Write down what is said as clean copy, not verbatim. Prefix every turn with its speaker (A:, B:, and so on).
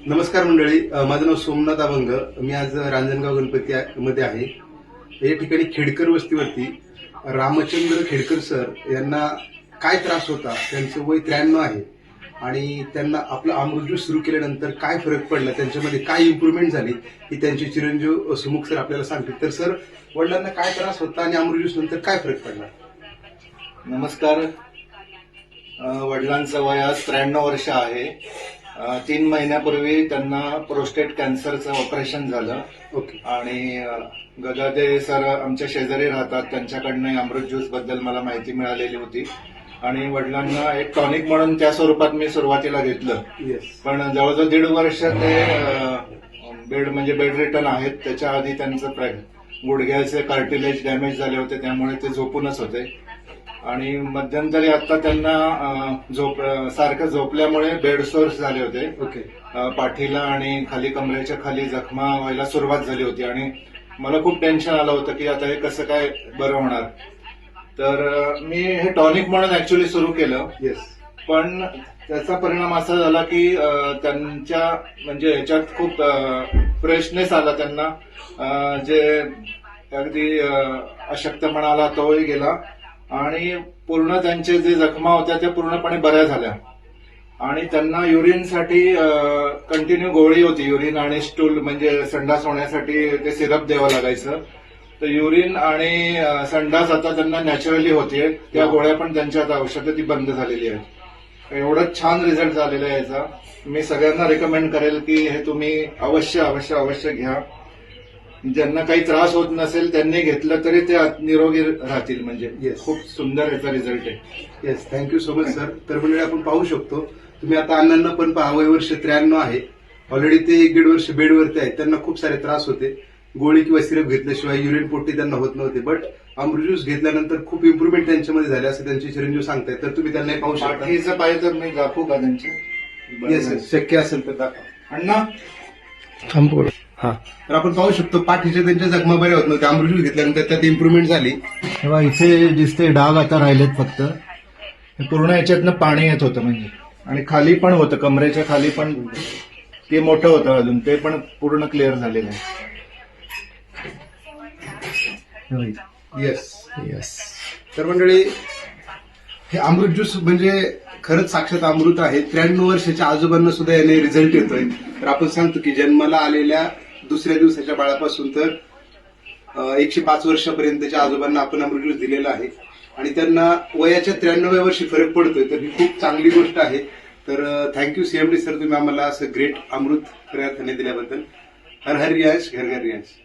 A: नमस्कार मंडळी, माझं नाव सोमनाथ अभंग. मी आज रांजणगाव गणपती मध्ये आहे. या ठिकाणी खेडकर वस्तीवरती रामचंद्र खेडकर सर यांना काय त्रास होता. त्यांचं वय 93 आहे आणि त्यांना आपलं अमृत ज्यूस सुरू केल्यानंतर काय फरक पडला, त्यांच्यामध्ये काय इम्प्रूव्हमेंट झाली ही त्यांचे चिरंजीव सुमुख सर आपल्याला सांगतील. तर सर, वडिलांना काय त्रास होता आणि अमृत ज्यूस नंतर काय फरक पडला?
B: नमस्कार. वडिलांचं वय आज 93 वर्ष आहे. 3 महिन्यापूर्वी त्यांना प्रोस्टेट कॅन्सरचं ऑपरेशन झालं.
A: ओके.
B: आणि गदादे सर आमच्या शेजारी राहतात, त्यांच्याकडनं अमृत ज्यूस बद्दल मला माहिती मिळालेली होती आणि वडिलांना एक टॉनिक म्हणून त्या स्वरूपात मी सुरुवातीला घेतलं. पण जवळजवळ 1.5 वर्ष ते बेड रिटर्न आहेत. त्याच्या आधी त्यांचं गुडघ्याचे कार्टिलेज डॅमेज झाले होते, त्यामुळे ते झोपूनच होते. आणि मध्यंतरी आता त्यांना सारखं झोपल्यामुळे बेड सोर्स झाले होते.
A: ओके.
B: पाठीला आणि खाली कमरेच्या खाली जखमा व्हायला सुरुवात झाली होती आणि मला खूप टेन्शन आलं होतं की आता हे कसं काय बरं होणार. तर मी हे टॉनिक म्हणून ऍक्च्युली सुरू केलं. पण त्याचा परिणाम असा झाला की त्यांच्या म्हणजे ह्याच्यात खूप फ्रेशनेस आला त्यांना. जे अगदी अशक्तपणा आला तोही गेला आणि पूर्ण त्यांचे जे जखमा होत्या त्या पूर्णपणे बऱ्या झाल्या. आणि त्यांना युरिनसाठी कंटिन्यू गोळी होती. युरिन आणि स्टूल म्हणजे संडास होण्यासाठी ते सिरप द्यावं लागायचं. तर युरिन आणि संडास आता त्यांना नॅचरली होतीये. त्या गोळ्या पण त्यांच्या आता औषधं ती बंद झालेली आहेत. एवढंच छान रिझल्ट झालेला आहे याचा. मी सगळ्यांना रेकमेंड करेल की हे तुम्ही अवश्य अवश्य अवश्य घ्या. ज्यांना काही त्रास होत नसेल त्यांनी घेतलं तरी ते निरोगी राहतील. म्हणजे खूप सुंदर याचा रिझल्ट आहे.
A: Yes, thank you so much sir. तर म्हणजे आपण पाहू शकतो, तुम्ही आता अण्णांना पण पहा, वय वर्ष 93 आहे. ऑलरेडी ते 1-1.5 वर्ष बेडवरती आहेत. त्यांना खूप सारे त्रास होते. गोळी किंवा सिरप घेतल्याशिवाय युरिन पोटी त्यांना होत नव्हते. बट अमृत ज्यूस घेतल्यानंतर खूप इम्प्रूव्हमेंट त्यांच्यामध्ये झाले असं त्यांचे चिरंजीव सांगतायत. तर तुम्ही त्यांनाही पाहू शकता.
B: पाठीचं पाहिजे तर मी दाखवू का त्यांचे?
A: येस, शक्य असेल तर दाखवा.
B: अण्णा
A: हा, तर आपण पाहू शकतो पाठीच्या त्यांच्या जखमा बऱ्या होत नव्हत्या. अमृत ज्यूस घेतल्यानंतर त्यात इम्प्रूव्हमेंट झाली.
B: तेव्हा इथे दिसते डाग आता राहिलेत फक्त. पूर्ण याच्यातनं पाणी येत होतं म्हणजे. आणि खाली पण होतं, कमरेच्या खाली पण ते मोठं होतं अजून. ते पण पूर्ण क्लिअर झालेलं आहे.
A: Yes yes. तर मंडळी, हे अमृत ज्यूस म्हणजे खरंच साक्षात अमृत आहे. 93 वर्षाच्या आजोबांना सुद्धा याने रिझल्ट येतोय. तर आपण सांगतो की जन्माला आलेल्या दुसऱ्या दिवसाच्या बाळापासून तर 105 वर्षापर्यंतच्या आजोबांना आपण अमृत ज्यूस दिलेला आहे आणि त्यांना वयाच्या 93व्या वर्षी फरक पडतोय. तर ही खूप चांगली गोष्ट आहे. तर थँक्यू सीएमडी सर, तुम्ही आम्हाला असं ग्रेट अमृत खऱ्या अर्थाने दिल्याबद्दल. हर हर रियांश, घर घर रियांश.